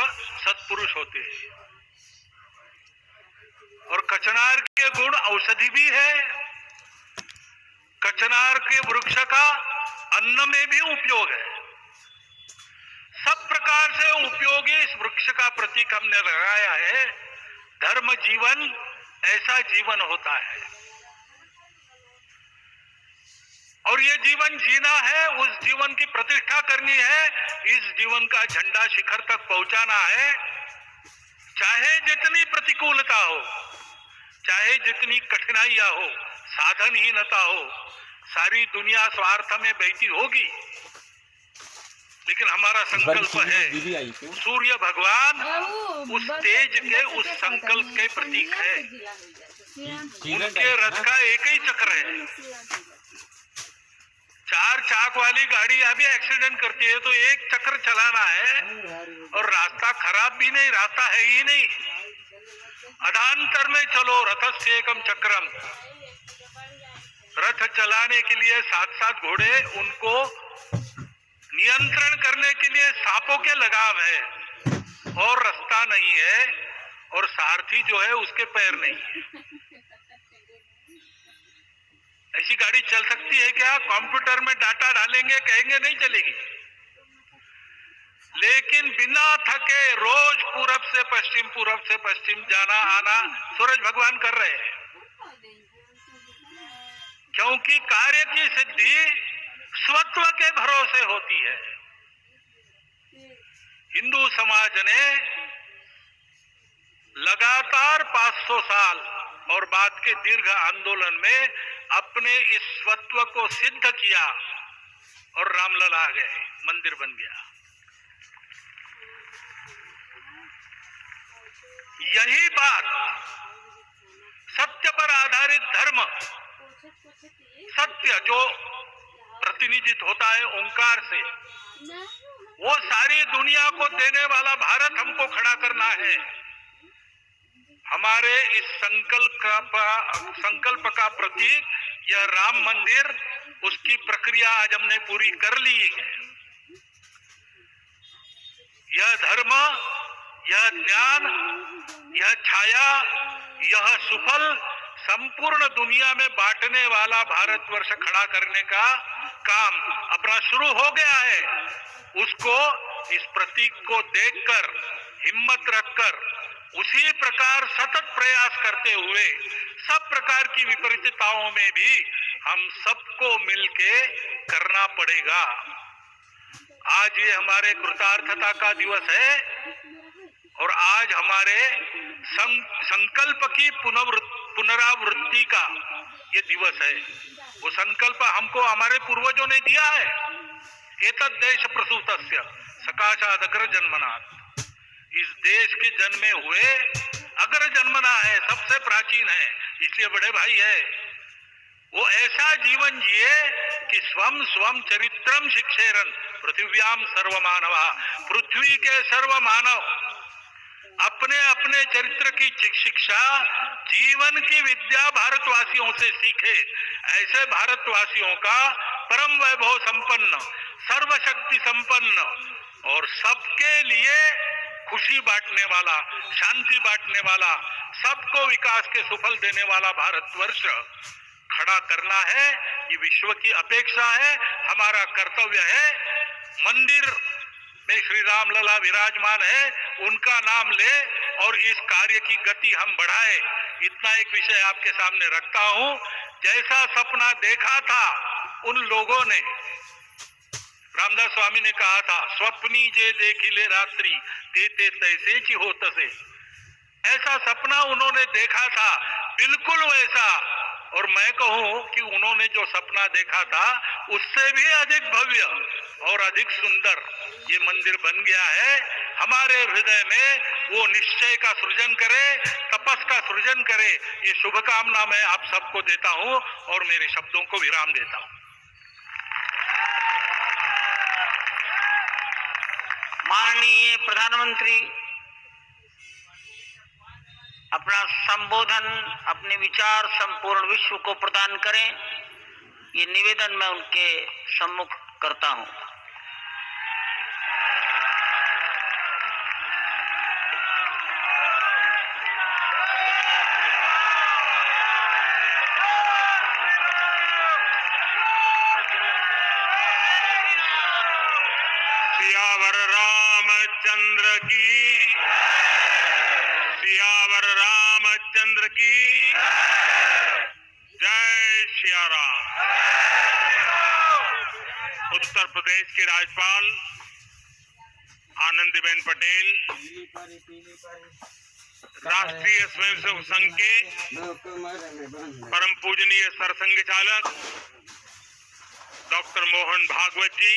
सत्पुरुष होते हैं। और कचनार के गुण औषधि भी है। कचनार के वृक्ष का अन्न में भी उपयोग है। सब प्रकार से उपयोगी इस वृक्ष का प्रतीक हमने लगाया है। धर्म जीवन ऐसा जीवन होता है, और ये जीवन जीना है, उस जीवन की प्रतिष्ठा करनी है, इस जीवन का झंडा शिखर तक पहुंचाना है। चाहे जितनी प्रतिकूलता हो, चाहे जितनी कठिनाइयां हो, साधनहीनता हो, सारी दुनिया स्वार्थ में बहती होगी, लेकिन हमारा संकल्प है। सूर्य भगवान उस तेज के, उस संकल्प के प्रतीक है। उनके रथ का एक ही चक्र है। 4 चाक वाली गाड़ी अभी एक्सीडेंट करती है तो एक चक्र चलाना है, और रास्ता खराब भी नहीं, रास्ता है ही नहीं। अधांतर में चलो रथस्य एकम चक्रम। रथ चलाने के लिए 7-7 घोड़े, उनको नियंत्रण करने के लिए सांपों के लगाम है, और रास्ता नहीं है, और सारथी जो है उसके पैर नहीं है। ऐसी गाड़ी चल सकती है क्या? कंप्यूटर में डाटा डालेंगे, कहेंगे नहीं चलेगी। लेकिन बिना थके रोज पूरब से पश्चिम जाना आना सूरज भगवान कर रहे हैं, क्योंकि कार्य की सिद्धि स्वत्व के भरोसे होती है। हिंदू समाज ने लगातार 500 साल और बाद के दीर्घ आंदोलन में अपने इस स्वत्व को सिद्ध किया, और रामलला आ गए, मंदिर बन गया। यही बात सत्य पर आधारित धर्म, सत्य जो प्रतिनिधित्व होता है ओंकार से, वो सारी दुनिया को देने वाला भारत हमको खड़ा करना है। हमारे इस संकल्प का प्रतीक यह राम मंदिर, उसकी प्रक्रिया आज हमने पूरी कर ली है। यह धर्म, यह ज्ञान, यह छाया, यह सुफल संपूर्ण दुनिया में बांटने वाला भारतवर्ष खड़ा करने का काम अपना शुरू हो गया है। उसको, इस प्रतीक को देखकर, हिम्मत रखकर, उसी प्रकार सतत प्रयास करते हुए सब प्रकार की विपरीतताओं में भी हम सबको मिलके करना पड़ेगा। आज ये हमारे कृतार्थता का दिवस है, और आज हमारे संकल्प की पुनरावृत्ति का ये दिवस है। वो संकल्प हमको हमारे पूर्वजों ने दिया है। एतद् देश प्रसूतस्य सकाशाद अग्र जन्मनात्। इस देश के जन्मे हुए अग्र जन्मना है, सबसे प्राचीन है, इसलिए बड़े भाई है। वो ऐसा जीवन जिए कि स्वम स्वम चरित्रम शिक्षेरन पृथ्व्याम सर्व मानवा। पृथ्वी के सर्व मानव अपने अपने चरित्र की शिक्षा, जीवन की विद्या भारतवासियों से सीखे। ऐसे भारतवासियों का परम वैभव संपन्न, सर्वशक्ति संपन्न और सबके लिए खुशी बांटने वाला, शांति बांटने वाला, सबको विकास के सुफल देने वाला भारतवर्ष खड़ा करना है। ये विश्व की अपेक्षा है, हमारा कर्तव्य है। मंदिर में श्री राम लला विराजमान है, उनका नाम ले और इस कार्य की गति हम बढ़ाए। इतना एक विषय आपके सामने रखता हूं। जैसा सपना देखा था उन लोगों ने, रामदास स्वामी ने कहा था, स्वप्नी जे देखिले रात्रि ते तैसे ची हो तसे। ऐसा सपना उन्होंने देखा था, बिल्कुल वैसा। और मैं कहूं कि उन्होंने जो सपना देखा था उससे भी अधिक भव्य और अधिक सुंदर ये मंदिर बन गया है। हमारे हृदय में वो निश्चय का सृजन करे, तपस का सृजन करे। ये शुभकामना मैं आप सबको देता हूं और मेरे शब्दों को विराम देता हूं। माननीय प्रधानमंत्री अपना संबोधन, अपने विचार संपूर्ण विश्व को प्रदान करें, ये निवेदन मैं उनके सम्मुख करता हूं। सियावर रामचंद्र की, सियावर रामचंद्र की जय सिया राम। उत्तर प्रदेश के राज्यपाल आनंदीबेन पटेल, राष्ट्रीय स्वयंसेवक संघ के परम पूजनीय सरसंघ चालक डॉक्टर मोहन भागवत जी,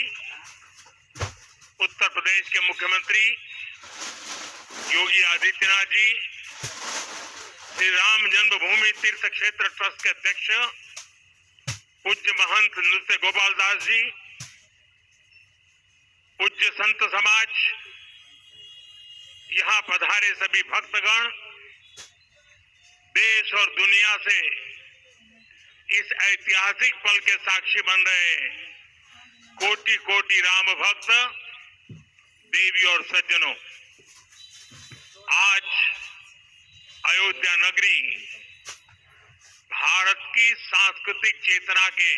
उत्तर प्रदेश के मुख्यमंत्री योगी आदित्यनाथ जी, श्री राम जन्मभूमि तीर्थ क्षेत्र ट्रस्ट के अध्यक्ष पूज्य महंत नृत्य गोपाल दास जी, पूज्य संत समाज, यहाँ पधारे सभी भक्तगण, देश और दुनिया से इस ऐतिहासिक पल के साक्षी बन रहे कोटि कोटि राम भक्त, देवी और सज्जनों, आज अयोध्या नगरी भारत की सांस्कृतिक चेतना के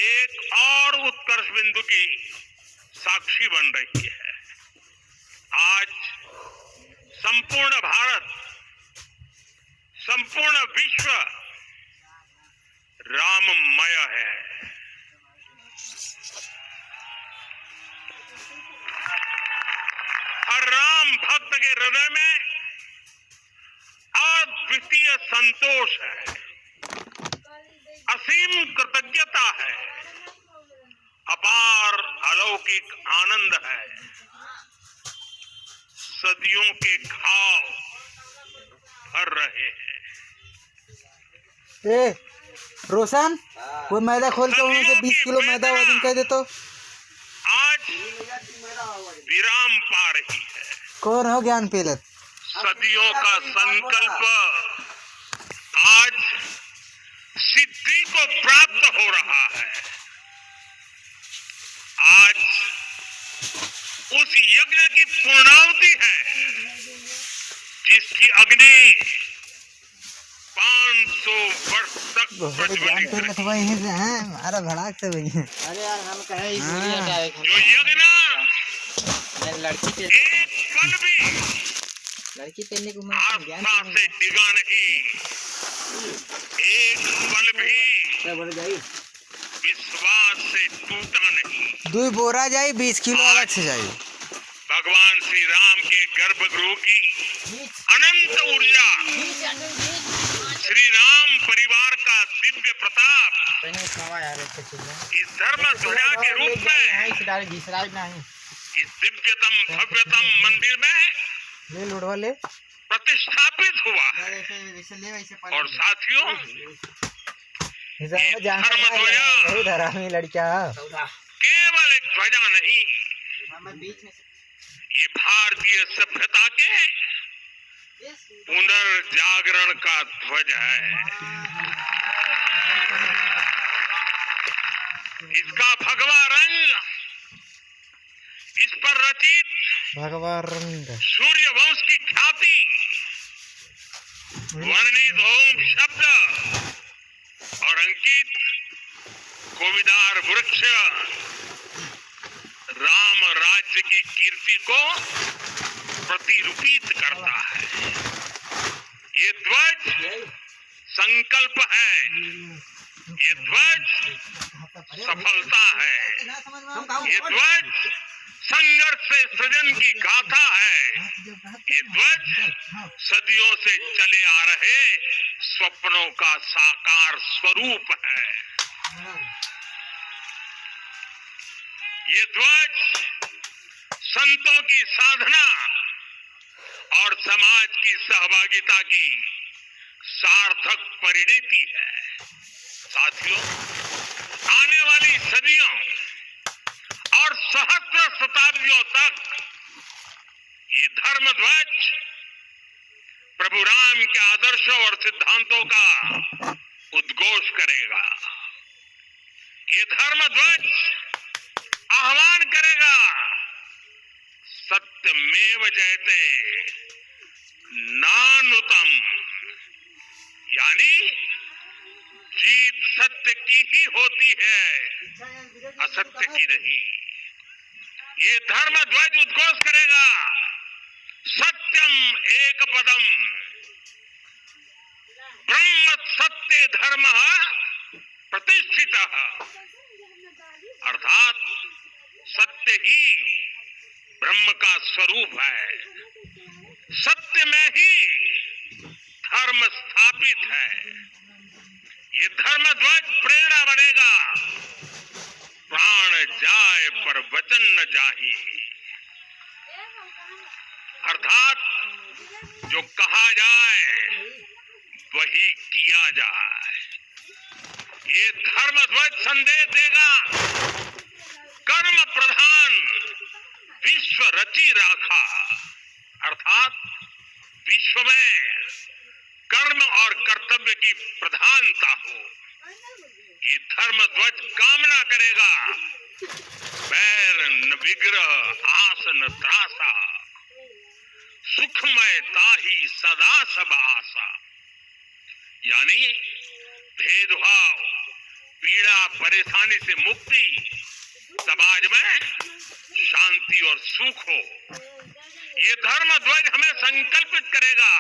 एक और उत्कर्ष बिंदु की साक्षी बन रही है। आज संपूर्ण भारत, संपूर्ण विश्व राममय है। हर राम भक्त के हृदय में अद्वितीय संतोष है, असीम कृतज्ञता है, अपार अलौकिक आनंद है। सदियों के घाव भर रहे हैं। रोशन, वो मैदा खोल के उनमें से 20 किलो मैदा वजन कह दे तो। आज विराम पा रही है। कौन हो ज्ञान पेलत? सदियों का संकल्प आज सिद्धि को प्राप्त हो रहा है। आज उस यज्ञ की पूर्णाहुति है जिसकी अग्नि 500 वर्ष तक प्रज्वलित है। हमारा भड़ाक से भैया। अरे यार हम कहे इस वीडियो हटावे जो यज्ञ लड़की पे एक पल भी लड़की पहनने को आस्था से डिगा नहीं, एक पल भी बढ़ जाई विश्वास से टूटा नहीं। 2 बोरा जाई, 20 किलो अलग से जाई। भगवान श्री राम के गर्भगृह की अनंत ऊर्जा, श्री राम परिवार का दिव्य प्रताप इस धर्म ध्वजा के रूप में इस दिव्यतम भव्यतम मंदिर में प्रतिष्ठापित हुआ है। और साथियों, धर्म ध्वजा लड़किया केवल एक ध्वजा नहीं, ये भारतीय सभ्यता के पुनर्जागरण का ध्वज है। इसका भगवा रंग, इस पर रचित भगवा रंग, सूर्य वंश की ख्याति, वर्णित ओम शब्द और अंकित कोविदार वृक्ष राम राज्य की कीर्ति को प्रतिरूपित करता है। ये ध्वज संकल्प है, ये ध्वज सफलता है, ये ध्वज संघर्ष से सृजन की गाथा है, ये ध्वज सदियों से चले आ रहे स्वप्नों का साकार स्वरूप है। ये ध्वज संतों की साधना और समाज की सहभागिता की सार्थक परिणति है। साथियों, आने वाली सदियों और सहस्त्र शताब्दियों तक ये धर्म ध्वज प्रभु राम के आदर्शों और सिद्धांतों का उद्घोष करेगा। ये धर्म ध्वज आह्वान करेगा, सत्यमेव जयते, नानुतम, यानी जीत सत्य की ही होती है, असत्य की नहीं। ये धर्म ध्वज उद्घोष करेगा, सत्यम एक पदम ब्रह्म सत्य धर्म प्रतिष्ठित, अर्थात सत्य ही ब्रह्म का स्वरूप है, सत्य में ही धर्म स्थापित है। ये धर्म ध्वज प्रेरणा बनेगा, प्राण जाए पर वचन न जाही, अर्थात जो कहा जाए वही किया जाए। ये धर्म ध्वज संदेश देगा, कर्म प्रधान विश्व रची राखा, अर्थात विश्व में कर्म और कर्तव्य की प्रधानता हो। ये धर्म ध्वज कामना करेगा, बैर न विग्रह आस न त्रासा, सुखमय ताही सदा सब आशा, यानी भेदभाव पीड़ा परेशानी से मुक्ति, समाज में शांति और सुख हो। ये धर्म ध्वज हमें संकल्पित करेगा